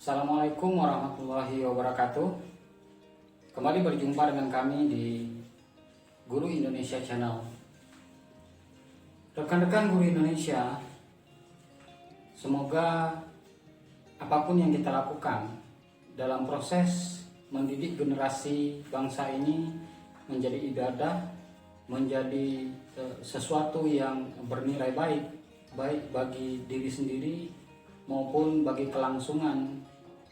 Assalamualaikum warahmatullahi wabarakatuh. Kembali berjumpa dengan kami di Guru Indonesia Channel. Rekan-rekan Guru Indonesia, semoga apapun yang kita lakukan dalam proses mendidik generasi bangsa ini menjadi ibadah, menjadi sesuatu yang bernilai baik bagi diri sendiri maupun bagi kelangsungan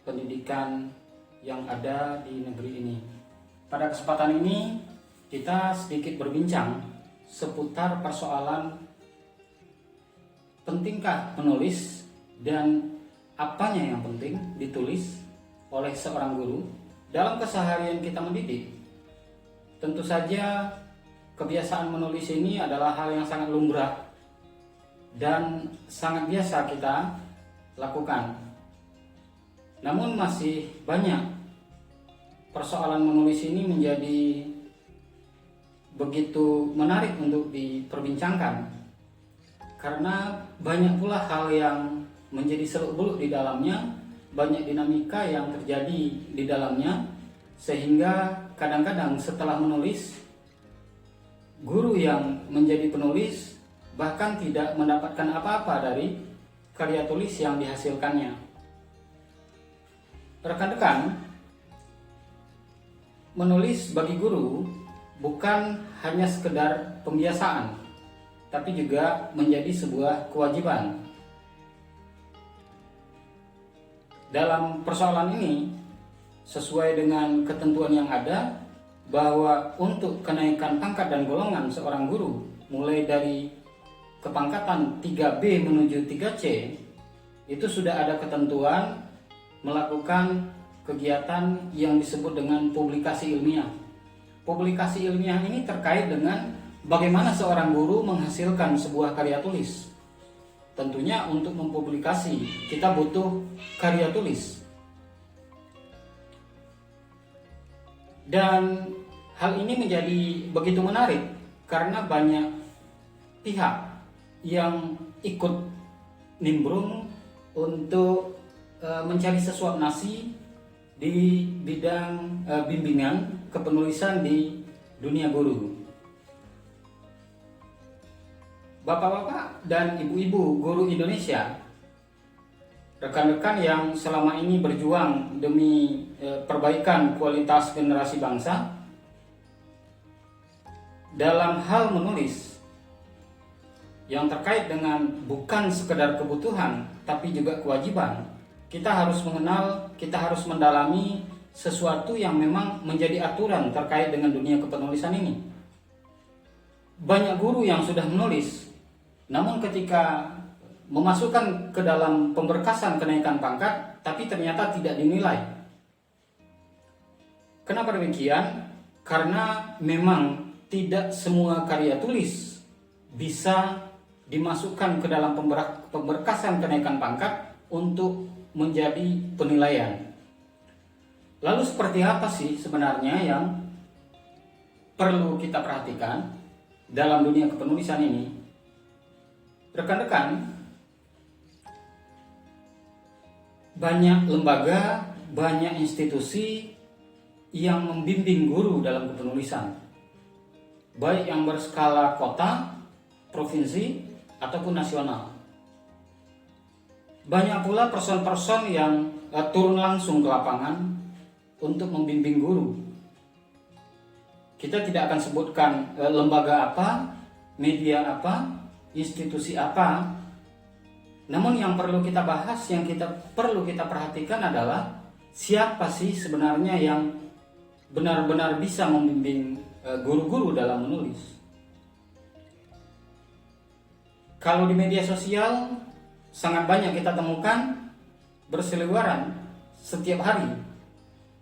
pendidikan yang ada di negeri ini. Pada kesempatan ini kita sedikit berbincang seputar persoalan pentingkah menulis dan apanya yang penting ditulis oleh seorang guru dalam keseharian kita mendidik. Tentu saja kebiasaan menulis ini adalah hal yang sangat lumrah dan sangat biasa kita lakukan. Namun masih banyak persoalan menulis ini menjadi begitu menarik untuk diperbincangkan, karena banyak pula hal yang menjadi seluk-beluk di dalamnya, banyak dinamika yang terjadi di dalamnya, sehingga kadang-kadang setelah menulis, guru yang menjadi penulis bahkan tidak mendapatkan apa-apa dari karya tulis yang dihasilkannya. Rekan-rekan, menulis bagi guru bukan hanya sekedar pembiasaan, tapi juga menjadi sebuah kewajiban. Dalam persoalan ini, sesuai dengan ketentuan yang ada, bahwa untuk kenaikan pangkat dan golongan seorang guru, mulai dari kepangkatan 3B menuju 3C, itu sudah ada ketentuan melakukan kegiatan yang disebut dengan publikasi ilmiah. Publikasi ilmiah ini terkait dengan bagaimana seorang guru menghasilkan sebuah karya tulis. Tentunya untuk mempublikasi kita butuh karya tulis. Dan hal ini menjadi begitu menarik karena banyak pihak yang ikut nimbrung untuk mencari sesuap nasi di bidang bimbingan kepenulisan di dunia guru. Bapak-bapak dan ibu-ibu guru Indonesia, rekan-rekan yang selama ini berjuang demi perbaikan kualitas generasi bangsa, dalam hal menulis yang terkait dengan bukan sekedar kebutuhan tapi juga kewajiban, kita harus mengenal, kita harus mendalami sesuatu yang memang menjadi aturan terkait dengan dunia kepenulisan ini. Banyak guru yang sudah menulis, namun ketika memasukkan ke dalam pemberkasan kenaikan pangkat, tapi ternyata tidak dinilai. Kenapa demikian? Karena memang tidak semua karya tulis bisa dimasukkan ke dalam pemberkasan kenaikan pangkat untuk menjadi penilaian. Lalu seperti apa sih sebenarnya yang perlu kita perhatikan dalam dunia kepenulisan ini? Rekan-rekan, banyak lembaga, banyak institusi yang membimbing guru dalam kepenulisan, baik yang berskala kota, provinsi, ataupun nasional. Banyak pula person-person yang turun langsung ke lapangan untuk membimbing guru. Kita tidak akan sebutkan lembaga apa, media apa, institusi apa. Namun yang perlu kita bahas, yang perlu kita perhatikan adalah siapa sih sebenarnya yang benar-benar bisa membimbing guru-guru dalam menulis. Kalau di media sosial sangat banyak kita temukan berseliweran setiap hari.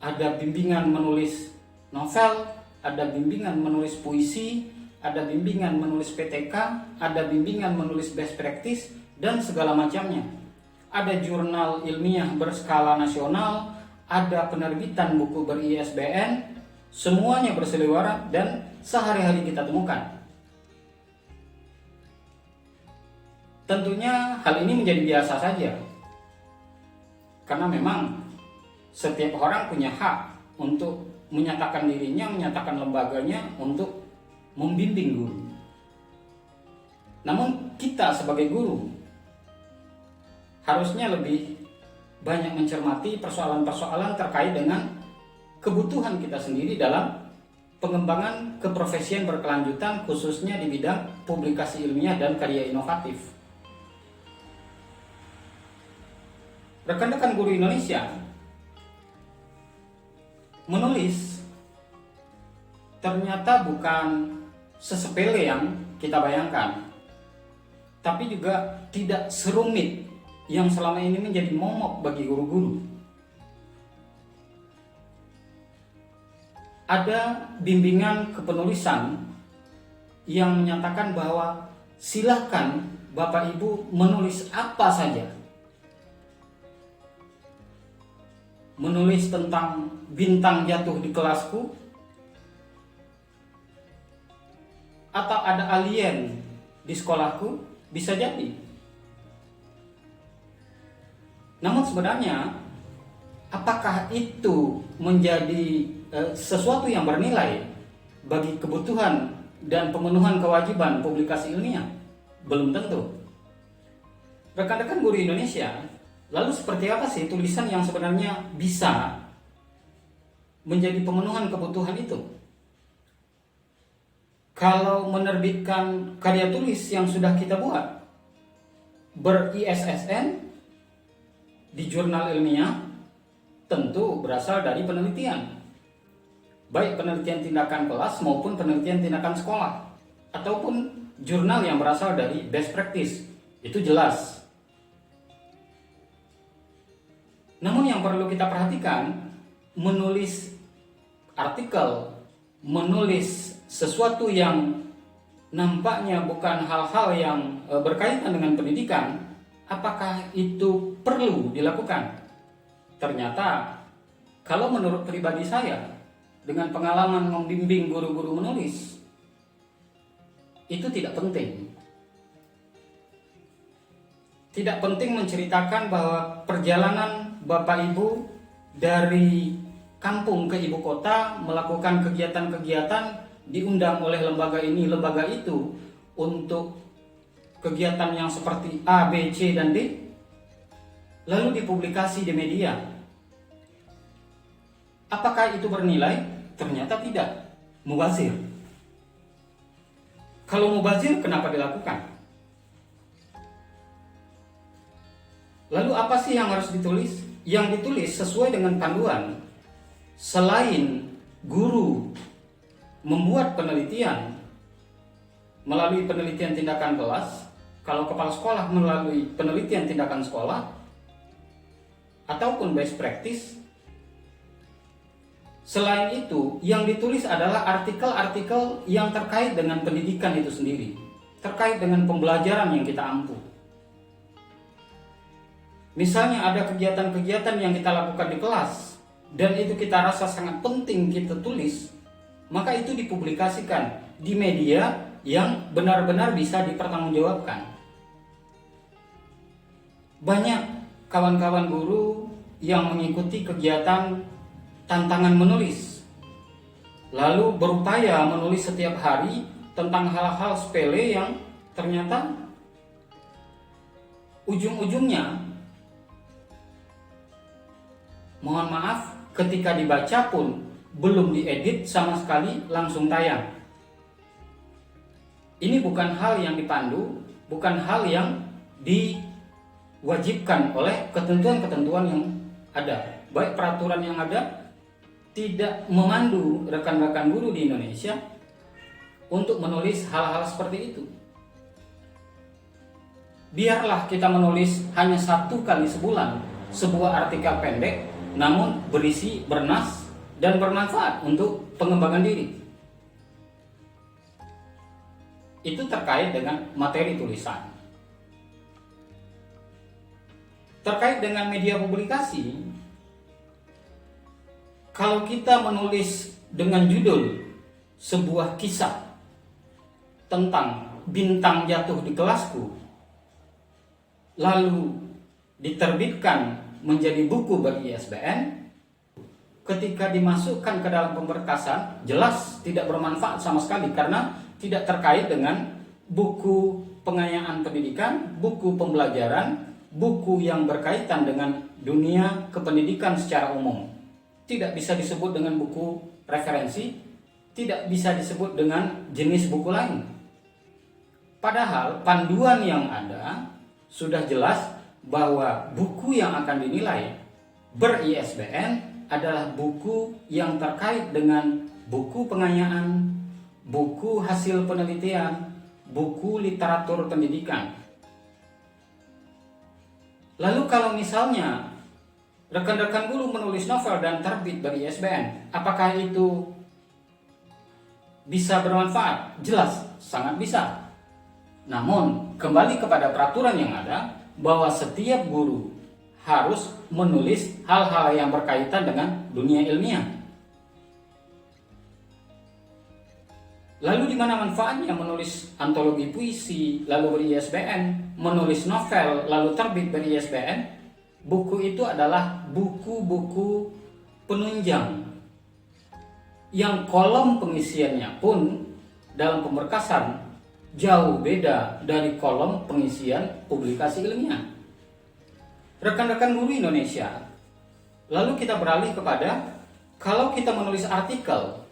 Ada bimbingan menulis novel, ada bimbingan menulis puisi, ada bimbingan menulis PTK, ada bimbingan menulis best practice, dan segala macamnya. Ada jurnal ilmiah berskala nasional, ada penerbitan buku ber-ISBN, semuanya berseliweran dan sehari-hari kita temukan. Tentunya hal ini menjadi biasa saja, karena memang setiap orang punya hak untuk menyatakan dirinya, menyatakan lembaganya untuk membimbing guru. Namun kita sebagai guru harusnya lebih banyak mencermati persoalan-persoalan terkait dengan kebutuhan kita sendiri dalam pengembangan keprofesian berkelanjutan, khususnya di bidang publikasi ilmiah dan karya inovatif. Rekan-rekan guru Indonesia, menulis ternyata bukan sesepele yang kita bayangkan, tapi juga tidak serumit yang selama ini menjadi momok bagi guru-guru. Ada bimbingan kepenulisan yang menyatakan bahwa silakan Bapak Ibu menulis apa saja. Menulis tentang bintang jatuh di kelasku, atau ada alien di sekolahku, bisa jadi. Namun sebenarnya apakah itu menjadi sesuatu yang bernilai bagi kebutuhan dan pemenuhan kewajiban publikasi ilmiah? Belum tentu. Rekan-rekan guru Indonesia, lalu seperti apa sih tulisan yang sebenarnya bisa menjadi pemenuhan kebutuhan itu? Kalau menerbitkan karya tulis yang sudah kita buat ber-ISSN di jurnal ilmiah, tentu berasal dari penelitian. Baik penelitian tindakan kelas maupun penelitian tindakan sekolah, ataupun jurnal yang berasal dari best practice, itu jelas. Namun yang perlu kita perhatikan, menulis artikel, menulis sesuatu yang nampaknya bukan hal-hal yang berkaitan dengan pendidikan, apakah itu perlu dilakukan? Ternyata kalau menurut pribadi saya, dengan pengalaman membimbing guru-guru menulis, itu tidak penting. Tidak penting menceritakan bahwa perjalanan Bapak Ibu dari kampung ke ibu kota melakukan kegiatan-kegiatan, diundang oleh lembaga ini, lembaga itu untuk kegiatan yang seperti A, B, C, dan D, lalu dipublikasi di media. Apakah itu bernilai? Ternyata tidak. Mubazir. Kalau mubazir, kenapa dilakukan? Lalu apa sih yang harus ditulis? Yang ditulis sesuai dengan panduan. Selain guru membuat penelitian melalui penelitian tindakan kelas, kalau kepala sekolah melalui penelitian tindakan sekolah, ataupun best practice, selain itu, yang ditulis adalah artikel-artikel yang terkait dengan pendidikan itu sendiri, terkait dengan pembelajaran yang kita ampuh. Misalnya ada kegiatan-kegiatan yang kita lakukan di kelas, dan itu kita rasa sangat penting kita tulis, maka itu dipublikasikan di media yang benar-benar bisa dipertanggungjawabkan. Banyak kawan-kawan guru yang mengikuti kegiatan tantangan menulis, lalu berupaya menulis setiap hari tentang hal-hal sepele yang ternyata ujung-ujungnya, mohon maaf, ketika dibaca pun belum diedit sama sekali, langsung tayang. Ini bukan hal yang dipandu, bukan hal yang diwajibkan oleh ketentuan-ketentuan yang ada. Baik peraturan yang ada tidak memandu rekan-rekan guru di Indonesia untuk menulis hal-hal seperti itu. Biarlah kita menulis hanya 1 kali sebulan sebuah artikel pendek, namun berisi, bernas, dan bermanfaat untuk pengembangan diri. Itu terkait dengan materi tulisan. Terkait dengan media publikasi, kalau kita menulis dengan judul sebuah kisah tentang bintang jatuh di kelasku, lalu diterbitkan menjadi buku bagi ISBN, ketika dimasukkan ke dalam pemberkasan jelas tidak bermanfaat sama sekali karena tidak terkait dengan buku pengayaan pendidikan, buku pembelajaran, buku yang berkaitan dengan dunia kependidikan secara umum. Tidak bisa disebut dengan buku referensi, tidak bisa disebut dengan jenis buku lain. Padahal panduan yang ada sudah jelas bahwa buku yang akan dinilai ber-ISBN adalah buku yang terkait dengan buku pengayaan, buku hasil penelitian, buku literatur pendidikan. Lalu kalau misalnya rekan-rekan guru menulis novel dan terbit ber-ISBN, apakah itu bisa bermanfaat? Jelas, sangat bisa. Namun, kembali kepada peraturan yang ada, bahwa setiap guru harus menulis hal-hal yang berkaitan dengan dunia ilmiah. Lalu di mana manfaatnya menulis antologi puisi, lalu ber-ISBN, menulis novel, lalu terbit ber-ISBN? Buku itu adalah buku-buku penunjang yang kolom pengisiannya pun dalam pemberkasan jauh beda dari kolom pengisian publikasi ilmiah. Rekan-rekan guru Indonesia, lalu kita beralih kepada kalau kita menulis artikel,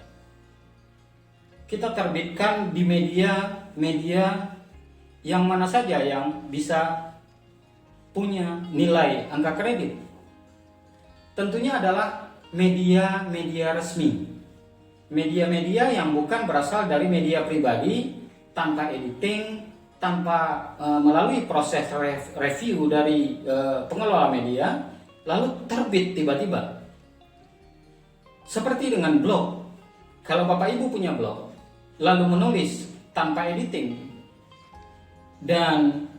kita terbitkan di media yang mana saja yang bisa punya nilai angka kredit. Tentunya adalah media-media resmi, media-media yang bukan berasal dari media pribadi, tanpa editing, tanpa melalui proses review dari pengelola media, lalu terbit tiba-tiba. Seperti dengan blog, kalau Bapak Ibu punya blog, lalu menulis tanpa editing, dan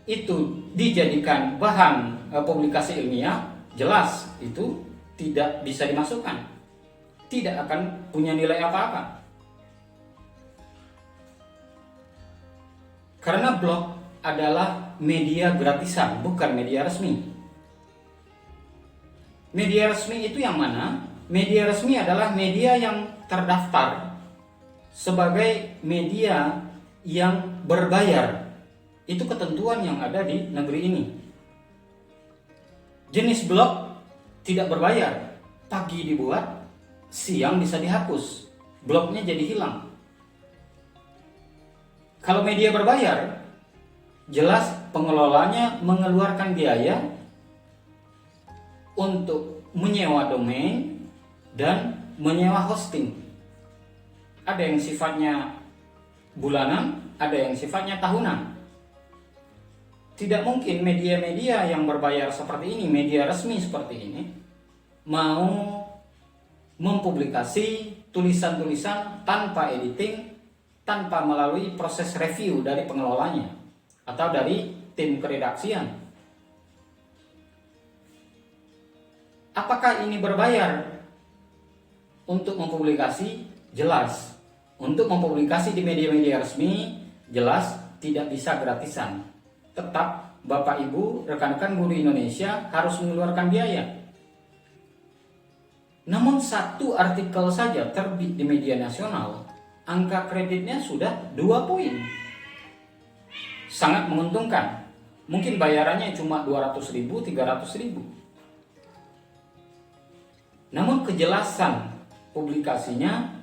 itu dijadikan bahan publikasi ilmiah, jelas itu tidak bisa dimasukkan, tidak akan punya nilai apa-apa. Karena blog adalah media gratisan, bukan media resmi. Media resmi itu yang mana? Media resmi adalah media yang terdaftar sebagai media yang berbayar. Itu ketentuan yang ada di negeri ini. Jenis blog tidak berbayar. Pagi dibuat, siang bisa dihapus. Blognya jadi hilang. Kalau media berbayar, jelas pengelolanya mengeluarkan biaya untuk menyewa domain dan menyewa hosting. Ada yang sifatnya bulanan, ada yang sifatnya tahunan. Tidak mungkin media-media yang berbayar seperti ini, media resmi seperti ini, mau mempublikasi tulisan-tulisan tanpa editing, tanpa melalui proses review dari pengelolanya atau dari tim keredaksian. Apakah ini berbayar untuk mempublikasi? Jelas. Untuk mempublikasi di media-media resmi, jelas tidak bisa gratisan. Tetap Bapak Ibu, rekan-rekan guru Indonesia harus mengeluarkan biaya. Namun satu artikel saja terbit di media nasional, angka kreditnya sudah 2 poin. Sangat menguntungkan. Mungkin bayarannya cuma 200.000, 300.000. Namun kejelasan publikasinya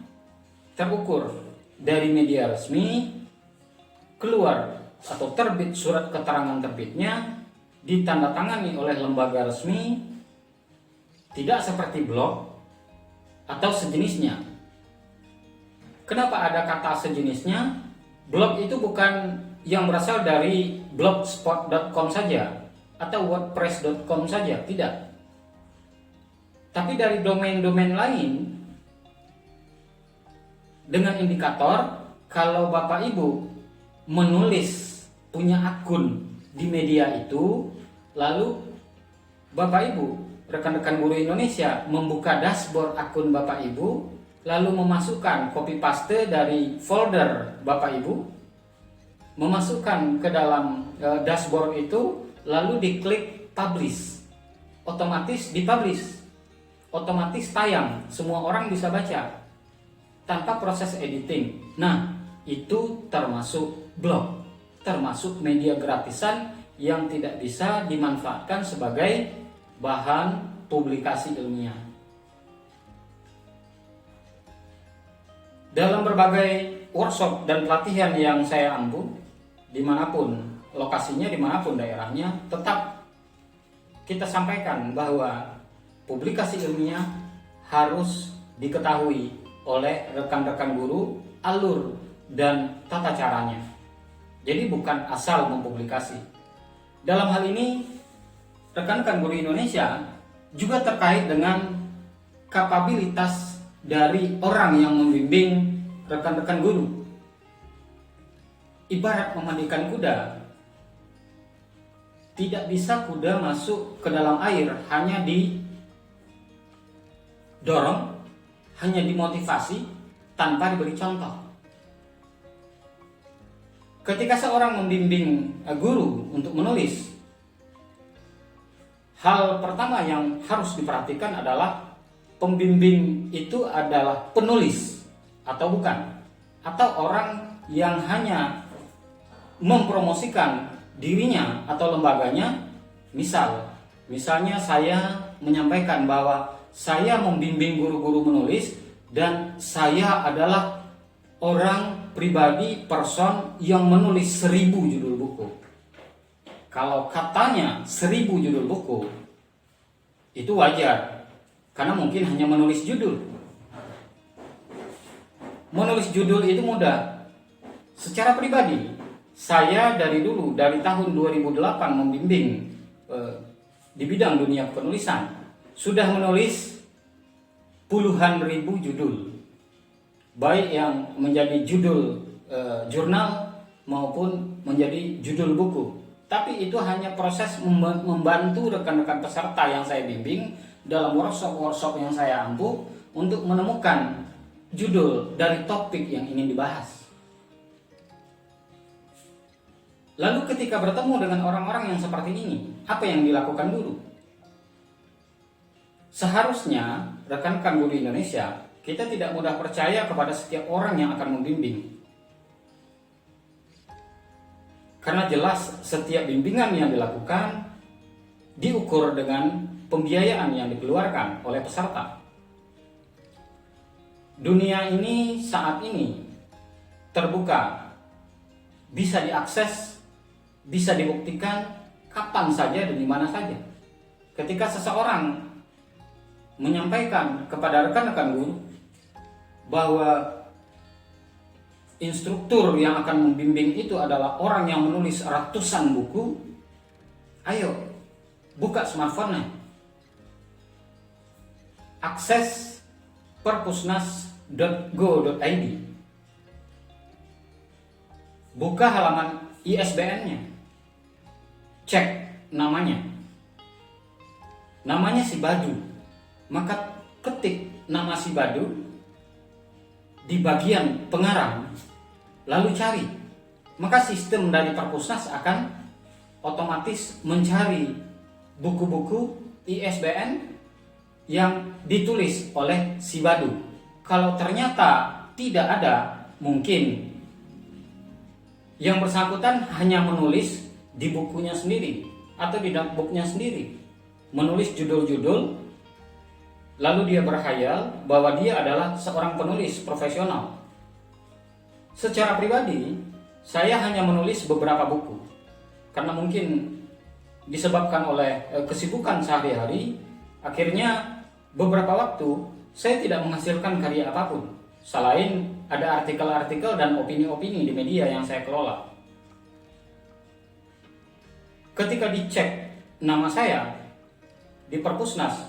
terukur dari media resmi, keluar atau terbit surat keterangan terbitnya, ditandatangani oleh lembaga resmi, tidak seperti blog atau sejenisnya. Kenapa ada kata sejenisnya? Blog itu bukan yang berasal dari blogspot.com saja atau wordpress.com saja, tidak. Tapi dari domain-domain lain dengan indikator kalau Bapak Ibu menulis punya akun di media itu, lalu Bapak Ibu, rekan-rekan guru Indonesia membuka dashboard akun Bapak Ibu, lalu memasukkan copy paste dari folder Bapak Ibu, memasukkan ke dalam dashboard itu, lalu diklik publish, otomatis dipublish. otomatis tayang, semua orang bisa baca tanpa proses editing. Nah, itu termasuk blog, termasuk media gratisan yang tidak bisa dimanfaatkan sebagai bahan publikasi ilmiah. Dalam berbagai workshop dan pelatihan yang saya ampu, dimanapun lokasinya, dimanapun daerahnya, tetap kita sampaikan bahwa publikasi ilmiah harus diketahui oleh rekan-rekan guru, alur dan tata caranya. Jadi bukan asal mempublikasi. Dalam hal ini, rekan-rekan guru Indonesia juga terkait dengan kapabilitas dari orang yang membimbing rekan-rekan guru. Ibarat memandikan kuda, tidak bisa kuda masuk ke dalam air hanya didorong, hanya dimotivasi tanpa diberi contoh. Ketika seorang membimbing guru untuk menulis, hal pertama yang harus diperhatikan adalah pembimbing itu adalah penulis atau bukan, atau orang yang hanya mempromosikan dirinya atau lembaganya. Misalnya saya menyampaikan bahwa saya membimbing guru-guru menulis dan saya adalah orang pribadi, person yang menulis 1000 judul buku. Kalau katanya 1000 judul buku, itu wajar, karena mungkin hanya menulis judul. Menulis judul itu mudah. Secara pribadi, saya dari tahun 2008 membimbing di bidang dunia penulisan, sudah menulis puluhan ribu judul, baik yang menjadi judul jurnal maupun menjadi judul buku. Tapi itu hanya proses membantu rekan-rekan peserta yang saya bimbing dalam workshop yang saya ampu untuk menemukan judul dari topik yang ingin dibahas. Lalu ketika bertemu dengan orang-orang yang seperti ini, apa yang dilakukan guru? Seharusnya rekan-rekan guru Indonesia, kita tidak mudah percaya kepada setiap orang yang akan membimbing. Karena jelas setiap bimbingan yang dilakukan diukur dengan pembiayaan yang dikeluarkan oleh peserta. Dunia ini saat ini terbuka, bisa diakses, bisa dibuktikan kapan saja dan di mana saja. Ketika seseorang menyampaikan kepada rekan-rekan guru bahwa instruktur yang akan membimbing itu adalah orang yang menulis ratusan buku, ayo buka smartphone-nya, akses perpusnas.go.id, buka halaman ISBN-nya, cek namanya si Badu, maka ketik nama si Badu di bagian pengarang, lalu cari, maka sistem dari Perpusnas akan otomatis mencari buku-buku ISBN yang ditulis oleh si Badu. Kalau ternyata tidak ada, mungkin yang bersangkutan hanya menulis di bukunya sendiri atau di notebooknya sendiri, menulis judul-judul, lalu dia berkhayal bahwa dia adalah seorang penulis profesional. Secara pribadi, saya hanya menulis beberapa buku karena mungkin disebabkan oleh kesibukan sehari-hari. Akhirnya beberapa waktu saya tidak menghasilkan karya apapun selain ada artikel-artikel dan opini-opini di media yang saya kelola. Ketika dicek nama saya di Perpusnas,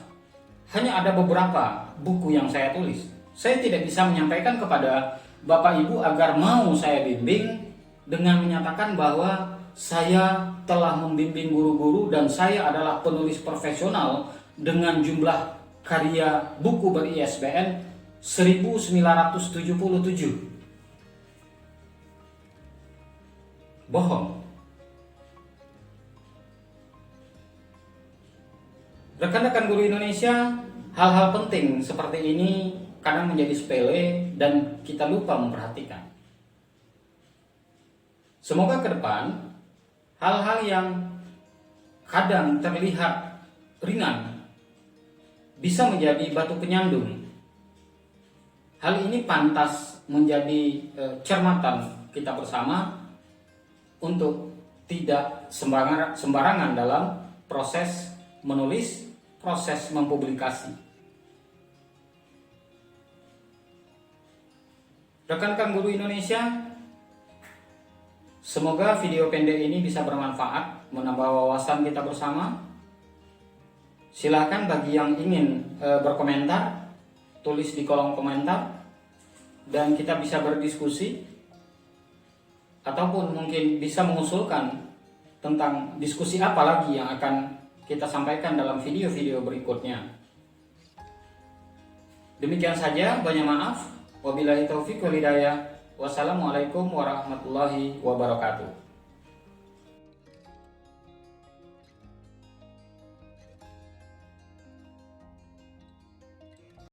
hanya ada beberapa buku yang saya tulis. Saya tidak bisa menyampaikan kepada Bapak Ibu agar mau saya bimbing dengan menyatakan bahwa saya telah membimbing guru-guru dan saya adalah penulis profesional dengan jumlah karya buku ber-ISBN 1977. Bohong. Rekan-rekan guru Indonesia, hal-hal penting seperti ini kadang menjadi sepele dan kita lupa memperhatikan. Semoga ke depan hal-hal yang kadang terlihat ringan bisa menjadi batu penyandung. Hal ini pantas menjadi cermatan kita bersama untuk tidak sembarangan dalam proses menulis, proses mempublikasi. Rekan-rekan guru Indonesia, semoga video pendek ini bisa bermanfaat, menambah wawasan kita bersama. Silahkan bagi yang ingin berkomentar, tulis di kolom komentar dan kita bisa berdiskusi, ataupun mungkin bisa mengusulkan tentang diskusi apa lagi yang akan kita sampaikan dalam video-video berikutnya. Demikian saja, banyak maaf. Wabillahi taufiq wal hidayah. Wassalamualaikum warahmatullahi wabarakatuh.